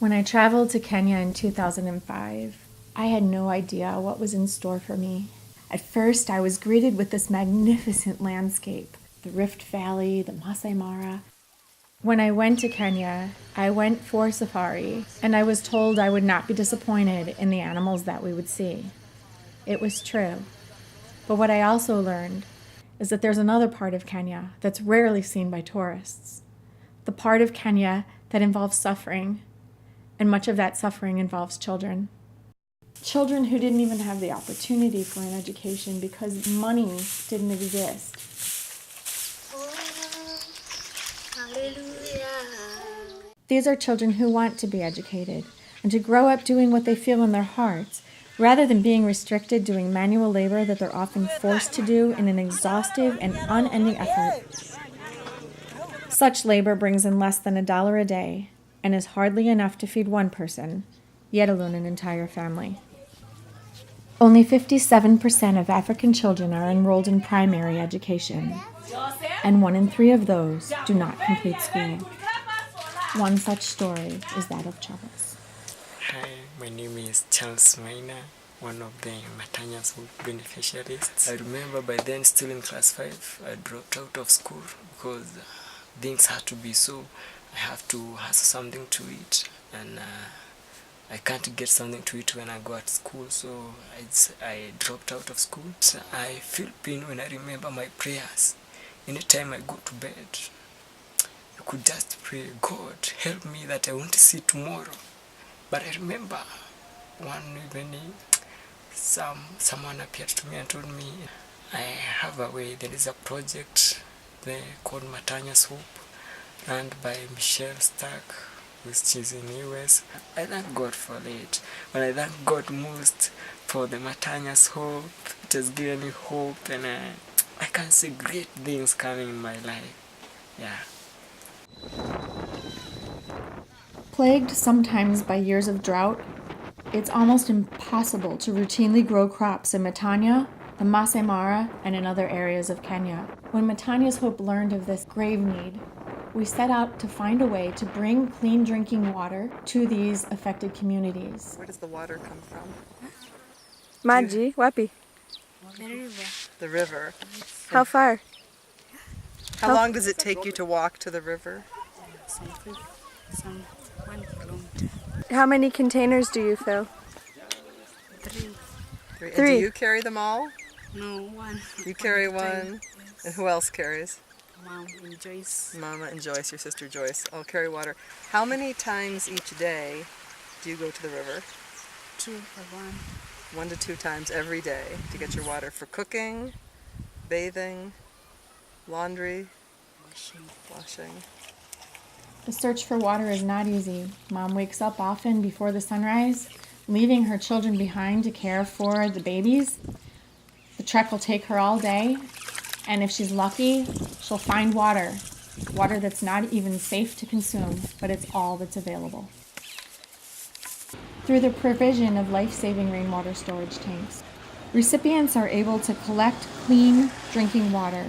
When I traveled to Kenya in 2005, I had no idea what was in store for me. At first, I was greeted with this magnificent landscape, the Rift Valley, the Masai Mara. When I went to Kenya, I went for safari, and I was told I would not be disappointed in the animals that we would see. It was true. But what I also learned is that there's another part of Kenya that's rarely seen by tourists. The part of Kenya that involves suffering, and much of that suffering involves children. Children who didn't even have the opportunity for an education because money didn't exist. These are children who want to be educated and to grow up doing what they feel in their hearts, rather than being restricted doing manual labor that they're often forced to do in an exhaustive and unending effort. Such labor brings in less than $1 a day and is hardly enough to feed one person, yet alone an entire family. Only 57% of African children are enrolled in primary education, and 1 in 3 of those do not complete school. One such story is that of Charles. Hi, my name is Charles Maina, one of the Matanya's beneficiaries. I remember by then, still in class 5, I dropped out of school because things had to be so. I have to hustle something to eat, and I can't get something to eat when I go at school, so I dropped out of school. So I feel pain when I remember my prayers. Anytime I go to bed, I could just pray, God, help me that I won't see tomorrow. But I remember one evening, someone appeared to me and told me, I have a way, there is a project there called Matanya's Hope, run by Michelle Stark, which is in US. I thank God for it. But I thank God most for the Matanya's Hope. It has given me hope, and I can see great things coming in my life. Yeah. Plagued sometimes by years of drought, it's almost impossible to routinely grow crops in Matanya, the Masai Mara, and in other areas of Kenya. When Matanya's Hope learned of this grave need, we set out to find a way to bring clean drinking water to these affected communities. Where does the water come from? Maji, wapi? The river. The river. How far? How long does it take you to walk to the river? Some 1 kilometer. How many containers do you fill? 3. And Three. do you carry them all? No, 1. You carry one. And who else carries? Mom and Joyce. Mama and Joyce, your sister Joyce, all carry water. How many times each day do you go to the river? 2 for 1. 1 to 2 times every day to get your water for cooking, bathing, laundry, washing. The search for water is not easy. Mom wakes up often before the sunrise, leaving her children behind to care for the babies. The trek will take her all day, and if she's lucky, she'll find water that's not even safe to consume, but it's all that's available. Through the provision of life-saving rainwater storage tanks, recipients are able to collect clean drinking water.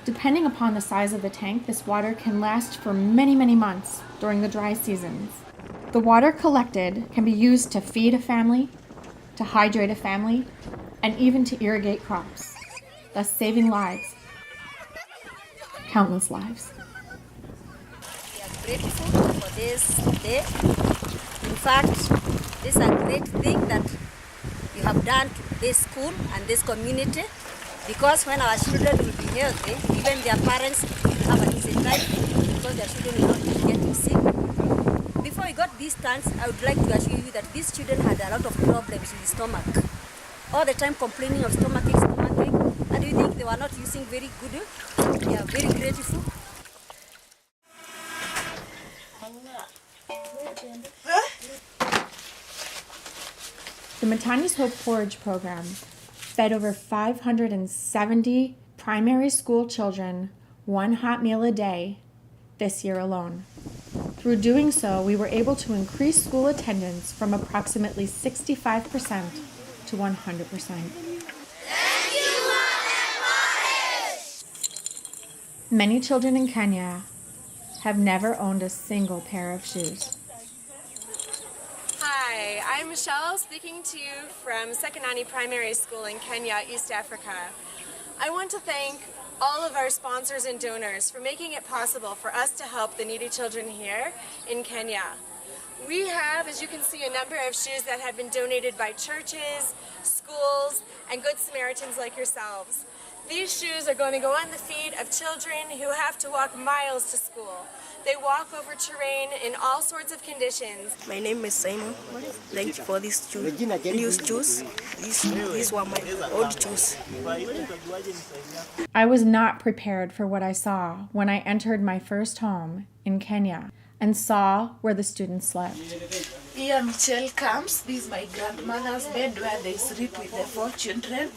Depending upon the size of the tank, this water can last for many, many months during the dry seasons. The water collected can be used to feed a family, to hydrate a family, and even to irrigate crops, thus saving lives. Countless lives. We are grateful for this day. In fact, this is a great thing that you have done to this school and this community, because when our children will be healthy, even their parents will have an easy time because their children will not be getting sick. Before we got these tanks, I would like to assure you that these children had a lot of problems with the stomach. All the time complaining of stomachache. And we think they were not using very good. We are very grateful. The Matanya's Hope Porridge program fed over 570 primary school children 1 hot meal a day this year alone. Through doing so, we were able to increase school attendance from approximately 65% to 100%. Many children in Kenya have never owned a single pair of shoes. Hi, I'm Michelle speaking to you from Sekanani Primary School in Kenya, East Africa. I want to thank all of our sponsors and donors for making it possible for us to help the needy children here in Kenya. We have, as you can see, a number of shoes that have been donated by churches, schools, and Good Samaritans like yourselves. These shoes are going to go on the feet of children who have to walk miles to school. They walk over terrain in all sorts of conditions. My name is Simon. Thank you for these shoes. New shoes. These were my old shoes. I was not prepared for what I saw when I entered my first home in Kenya and saw where the students slept. Here Michelle comes. This is my grandmother's bed where they sleep with the 4 children.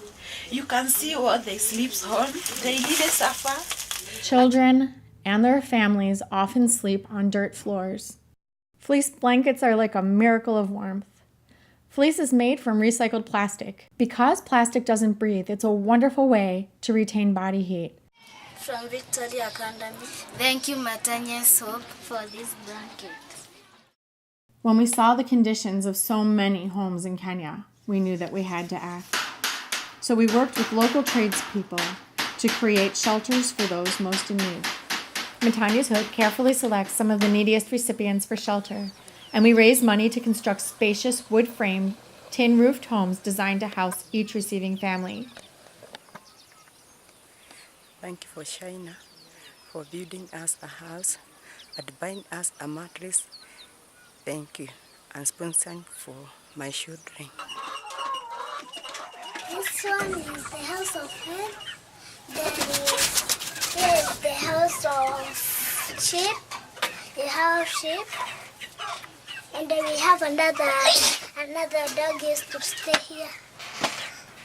You can see what they sleep on. They really suffer. Children and their families often sleep on dirt floors. Fleece blankets are like a miracle of warmth. Fleece is made from recycled plastic. Because plastic doesn't breathe, it's a wonderful way to retain body heat. From Victoria Academy. Thank you, Matanya Soap, for this blanket. When we saw the conditions of so many homes in Kenya, we knew that we had to act. So we worked with local tradespeople to create shelters for those most in need. Matanya's Hood carefully selects some of the neediest recipients for shelter, and we raise money to construct spacious wood-framed, tin-roofed homes designed to house each receiving family. Thank you for China for building us a house and buying us a mattress. Thank you, and sponsoring for my children. This one is the house of hen. Then here is the house of sheep. The house of sheep. And then we have another dog used to stay here.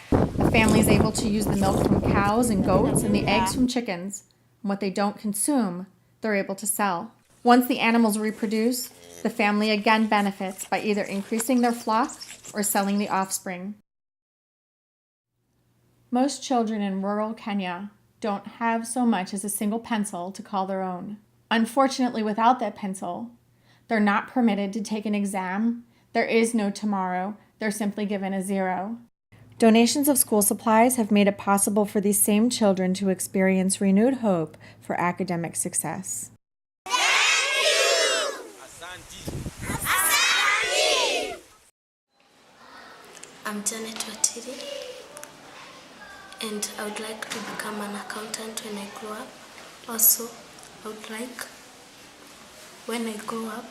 The family is able to use the milk from cows and goats and the eggs from chickens. And what they don't consume, they're able to sell. Once the animals reproduce, the family again benefits by either increasing their flock or selling the offspring. Most children in rural Kenya don't have so much as a single pencil to call their own. Unfortunately, without that pencil, they're not permitted to take an exam. There is no tomorrow. They're simply given a 0. Donations of school supplies have made it possible for these same children to experience renewed hope for academic success. I'm Janet Watiri, and I would like to become an accountant when I grow up. Also, I would like, when I grow up,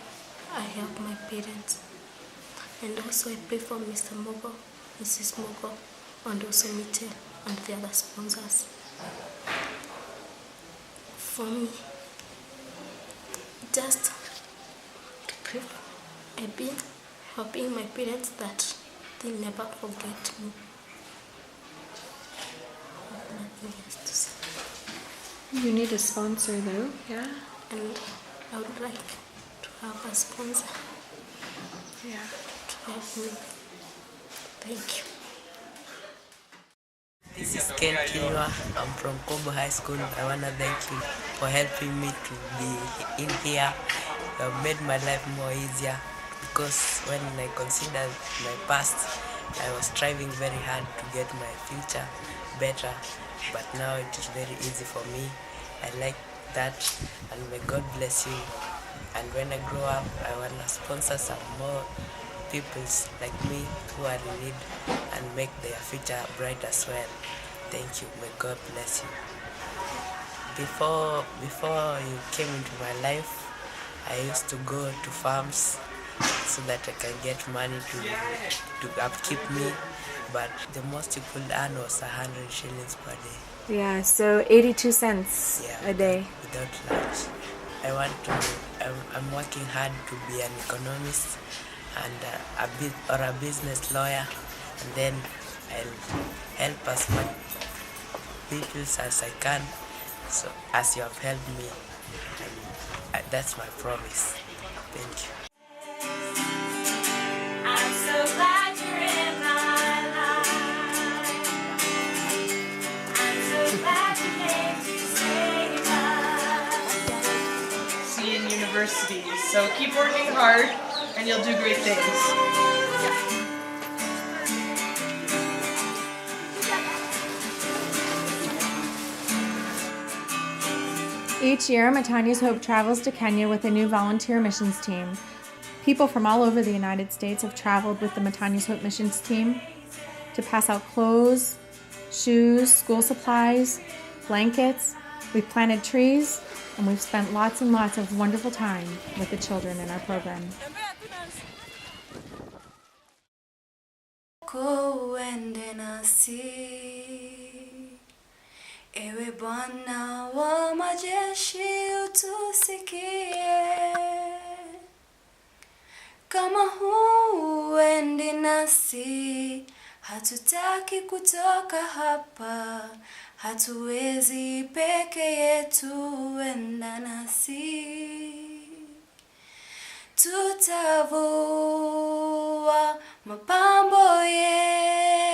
I help my parents. And also I pray for Mr. Mogo, Mrs. Mogo, and also Mitchell and the other sponsors. For me, just to pray, I've been helping my parents that they never forget me. Nothing else to say. You need a sponsor though, yeah? And I would like to have a sponsor. Yeah. To help me. Thank you. This is Ken Kilwa. I'm from Kobo High School. I want to thank you for helping me to be in here. You have made my life more easier because when I considered my past, I was striving very hard to get my future better, but now it is very easy for me. I like that, and may God bless you. And when I grow up, I want to sponsor some more peoples like me who are in need and make their future bright as well. Thank you. May God bless you. Before you came into my life, I used to go to farms so that I can get money to upkeep me, but the most you could earn was 100 shillings per day. Yeah, so 82 cents a day. Without lunch. I'm working hard to be an economist and a business lawyer, and then I'll help as much people as I can, so as you have helped me, and that's my promise. Thank you. I'm so glad you're in my life. I'm so glad you came to save us. See you in university, so keep working hard and you'll do great things. Each year, Matanya's Hope travels to Kenya with a new volunteer missions team. People from all over the United States have traveled with the Matanya's Hope missions team to pass out clothes, shoes, school supplies, blankets. We've planted trees, and we've spent lots and lots of wonderful time with the children in our program. Uende nasi, ewe Bwana wa majeshi utusikie. Kama huendi nasi, hatutaki kutoka hapa, hatuwezi peke yetu, enda nasi. Tutavua mapambo yetu,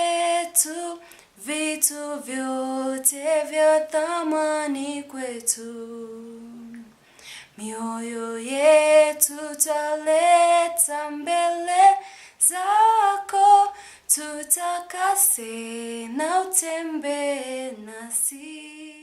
vitu vyote vya thamani kwetu. Mioyo yetu taleta mbele zako, tutakase na utembee nasi.